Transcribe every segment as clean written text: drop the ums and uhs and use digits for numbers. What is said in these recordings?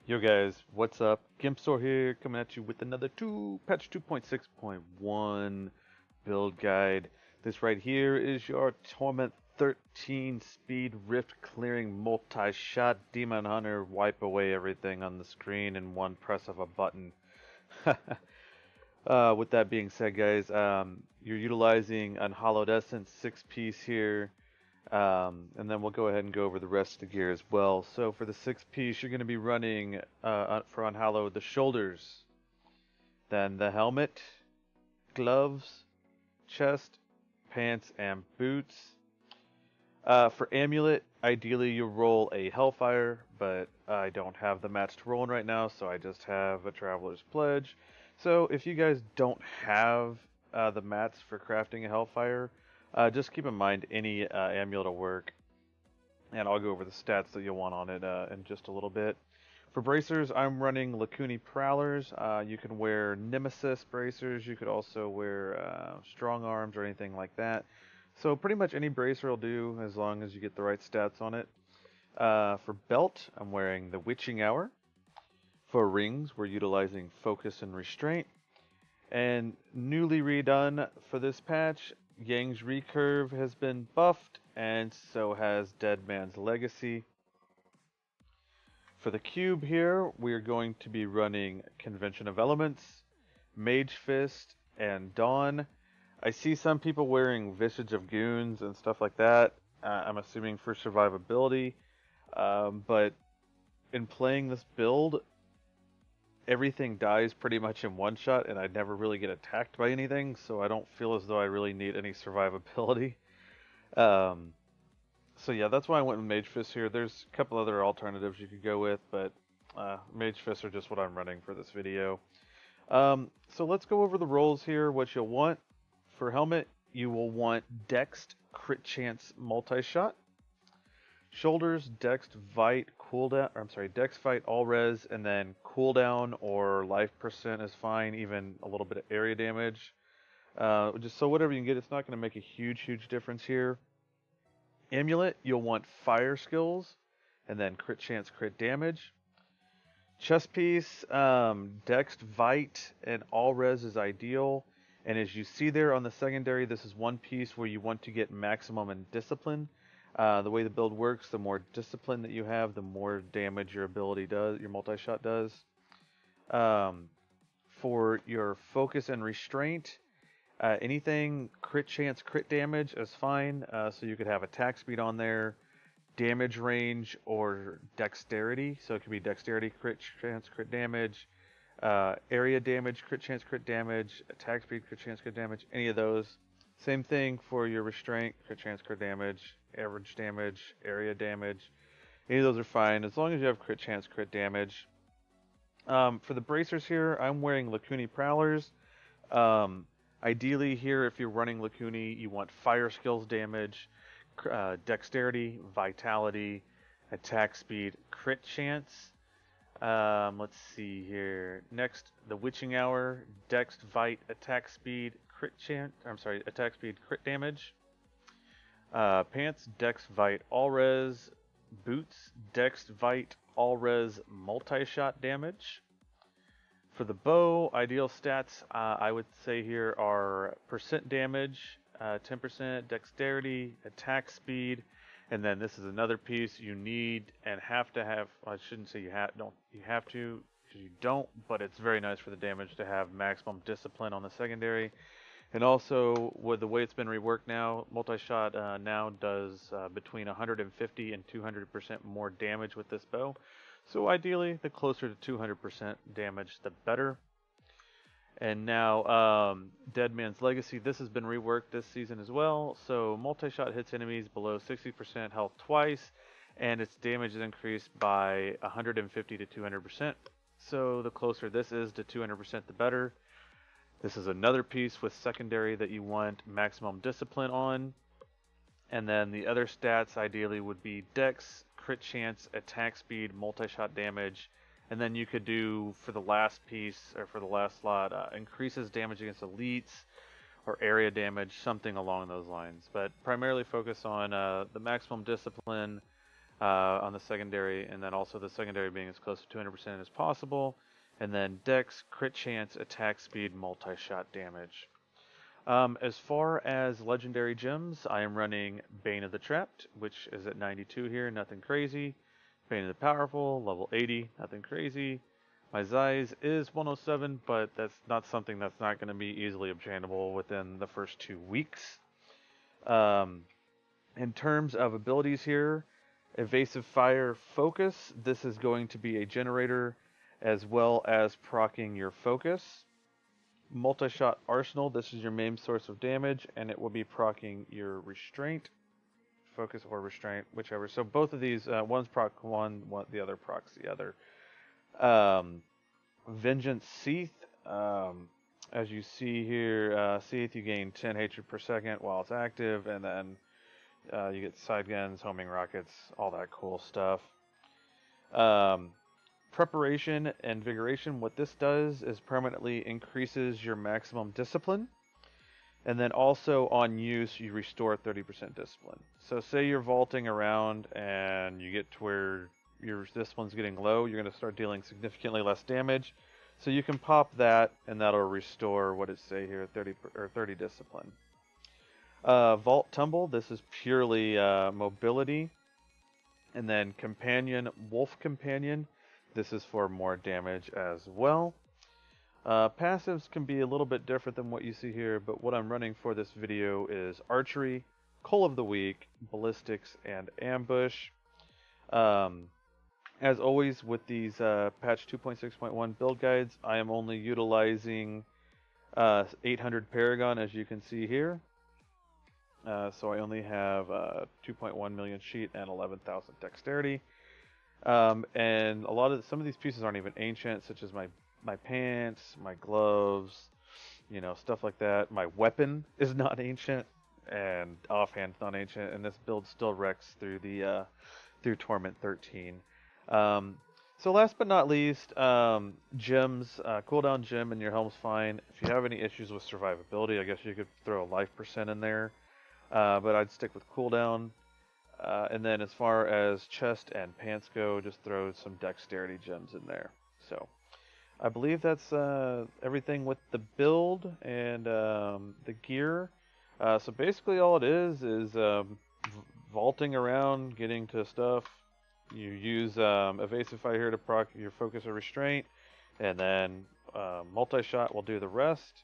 Yo guys, what's up? Gimpzor here, coming at you with another patch 2.6.1 build guide. This right here is your Torment 13 speed rift clearing multi-shot demon hunter. Wipe away everything on the screen in one press of a button. With that being said, guys, you're utilizing Unhallowed Essence 6-piece here. And then we'll go ahead and go over the rest of the gear as well. So for the 6-piece, you're going to be running for Unhallowed the shoulders, then the helmet, gloves, chest, pants, and boots. For amulet, ideally you roll a Hellfire, but I don't have the mats to roll in right now, so I just have a Traveler's Pledge. So if you guys don't have the mats for crafting a Hellfire, just keep in mind any amulet will work, and I'll go over the stats that you'll want on it in just a little bit. For bracers, I'm running Lacuni Prowlers. You can wear Nemesis bracers. You could also wear Strong Arms or anything like that. So pretty much any bracer will do as long as you get the right stats on it. For belt, I'm wearing the Witching Hour. For rings, we're utilizing Focus and Restraint. And newly redone for this patch, Yang's Recurve has been buffed, and so has Dead Man's Legacy. For the cube here, we are going to be running Convention of Elements, Mage Fist, and Dawn. I see some people wearing Visage of Goons and stuff like that. I'm assuming for survivability, but in playing this build, everything dies pretty much in one shot, and I never really get attacked by anything, so I don't feel as though I really need any survivability. Um, so yeah, that's why I went with Mage Fist here. There's a couple other alternatives you could go with, but Mage Fists are just what I'm running for this video. So let's go over the rolls here. What you'll want for helmet, you will want Dexed Crit Chance Multishot. Shoulders, Dex Fight, cooldown. Or I'm sorry, Dex Fight, all res, and then cooldown or life percent is fine. Even a little bit of area damage. Just so whatever you can get, it's not going to make a huge difference here. Amulet, you'll want fire skills, and then crit chance, crit damage. Chest piece, Dex Vite, and all res is ideal. And as you see there on the secondary, this is one piece where you want to get maximum in discipline. The way the build works, the more discipline that you have, the more damage your ability does, your multi-shot does. For your focus and restraint, anything crit chance, crit damage is fine. So you could have attack speed on there, damage range, or dexterity. So it could be dexterity, crit chance, crit damage, area damage, crit chance, crit damage, attack speed, crit chance, crit damage, any of those. Same thing for your restraint, crit chance, crit damage, average damage, area damage. Any of those are fine as long as you have crit chance, crit damage. For the bracers here, I'm wearing Lacuni Prowlers. Ideally here, if you're running Lacuni, you want fire skills damage, dexterity, vitality, attack speed, crit chance. Let's see here. Next, the Witching Hour, Dex, Vite, attack speed, crit chance. I'm sorry, attack speed, crit damage. Pants, Dex, Vite, all res. Boots, Dex, Vite, all res, multi-shot damage. For the bow, ideal stats I would say here are percent damage, 10% dexterity, attack speed, and then this is another piece you need and have to have. I shouldn't say you have to, because you don't, but it's very nice for the damage to have maximum discipline on the secondary. And also, with the way it's been reworked now, multi-shot now does between 150 and 200% more damage with this bow. So ideally, the closer to 200% damage, the better. And now, Dead Man's Legacy, this has been reworked this season as well. So multi-shot hits enemies below 60% health twice, and its damage is increased by 150 to 200%. So the closer this is to 200%, the better. This is another piece with secondary that you want maximum discipline on. And then the other stats ideally would be Dex, crit chance, attack speed, multi-shot damage. And then you could do, for the last piece, or for the last slot, increases damage against elites, or area damage, something along those lines. But primarily focus on the maximum discipline, on the secondary, and then also the secondary being as close to 200% as possible. And then Dex, crit chance, attack speed, multi-shot damage. As far as legendary gems, I am running Bane of the Trapped, which is at 92 here, nothing crazy. Bane of the Powerful, level 80, nothing crazy. My Zeiss is 107, but that's not something that's not going to be easily obtainable within the first 2 weeks. In terms of abilities here, Evasive Fire Focus, this is going to be a generator as well as proccing your focus. Multishot Arsenal, this is your main source of damage, and it will be proccing your restraint, focus or restraint, whichever. So both of these, one's proc one, the other procs the other. Vengeance Seath, as you see here, Seath, you gain 10 hatred per second while it's active, and then you get side guns, homing rockets, all that cool stuff. Preparation and Invigoration, what this does is permanently increases your maximum discipline, and then also on use you restore 30% discipline. So say you're vaulting around and you get to where your discipline's getting low, you're going to start dealing significantly less damage. So you can pop that and that'll restore, what it say here, 30 discipline. Vault Tumble, this is purely mobility. And then Companion, Wolf Companion, this is for more damage as well. Passives can be a little bit different than what you see here, but what I'm running for this video is Archery, Cull of the Week, Ballistics, and Ambush. As always with these patch 2.6.1 build guides, I am only utilizing 800 Paragon, as you can see here. So I only have 2.1 million sheet and 11,000 dexterity. And some of these pieces aren't even ancient, such as my pants, my gloves, stuff like that. My weapon is not ancient, and offhand's not ancient, and this build still wrecks through the through Torment 13. So last but not least, gems, cooldown gem in your helm's fine. If you have any issues with survivability, I guess you could throw a life percent in there, but I'd stick with cooldown. And then as far as chest and pants go, just throw some dexterity gems in there. So I believe that's everything with the build and the gear. So basically all it is vaulting around, getting to stuff. You use Evasive Fire here to proc your focus or restraint, and then Multishot will do the rest.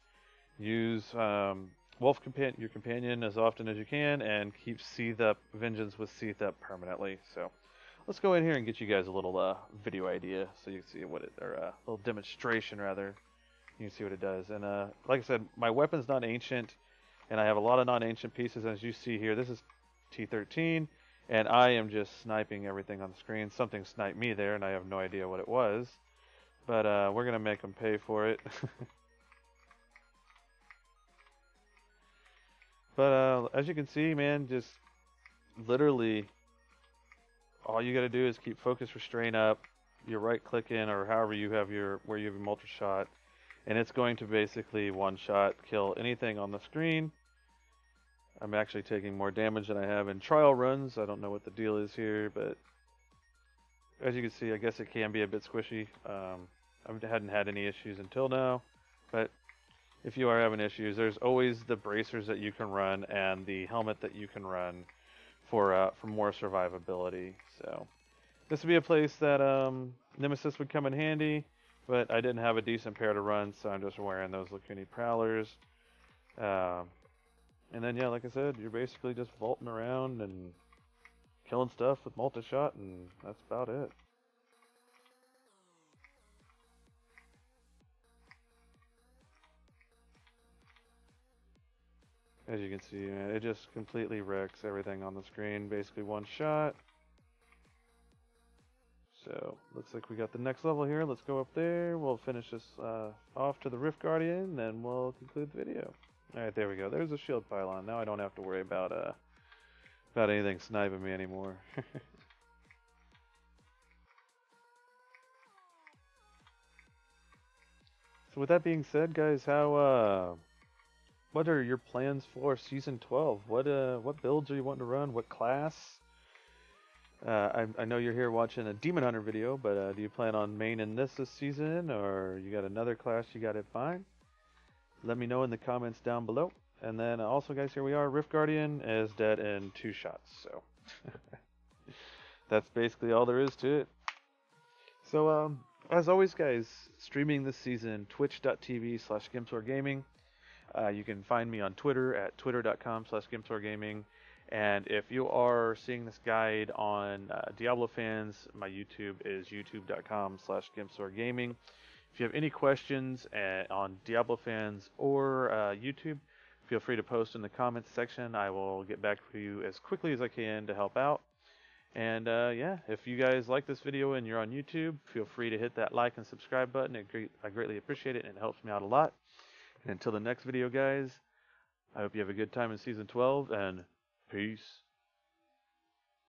Use your companion as often as you can, and keep Seath up, Vengeance with Seath up permanently. So let's go in here and get you guys a little video idea, so you can see what or a little demonstration rather. You can see what it does. And like I said, my weapon's not ancient, and I have a lot of non-ancient pieces. As you see here, this is T13, and I am just sniping everything on the screen. Something sniped me there, and I have no idea what it was. But we're gonna make them pay for it. But as you can see, man, just literally all you gotta do is keep focus restraint up, your right click in, or however you have where you have your multi-shot, and it's going to basically one-shot kill anything on the screen. I'm actually taking more damage than I have in trial runs. I don't know what the deal is here, but as you can see, I guess it can be a bit squishy. I hadn't had any issues until now, but if you are having issues, there's always the bracers that you can run and the helmet that you can run for more survivability. So this would be a place that Nemesis would come in handy, but I didn't have a decent pair to run, so I'm just wearing those Lacuni Prowlers. And then, yeah, like I said, you're basically just vaulting around and killing stuff with multi-shot, and that's about it. As you can see, man, it just completely wrecks everything on the screen, basically one shot. So, looks like we got the next level here. Let's go up there. We'll finish this off to the Rift Guardian, and we'll conclude the video. Alright, there we go. There's a shield pylon. Now I don't have to worry about anything sniping me anymore. So with that being said, guys, what are your plans for Season 12? What builds are you wanting to run? What class? I know you're here watching a Demon Hunter video, but do you plan on maining this season, or you got another class you got in mind? Let me know in the comments down below. And then also, guys, here we are. Rift Guardian is dead in 2 shots, so that's basically all there is to it. So, as always, guys, streaming this season, twitch.tv/Gimpzorgaming. You can find me on Twitter at twitter.com/Gimpzorgaming. And if you are seeing this guide on Diablo fans, my YouTube is youtube.com/Gimpzorgaming. If you have any questions on Diablo fans or YouTube, feel free to post in the comments section. I will get back to you as quickly as I can to help out. And yeah, if you guys like this video and you're on YouTube, feel free to hit that like and subscribe button. I greatly appreciate it, and it helps me out a lot. And until the next video, guys, I hope you have a good time in Season 12, and peace.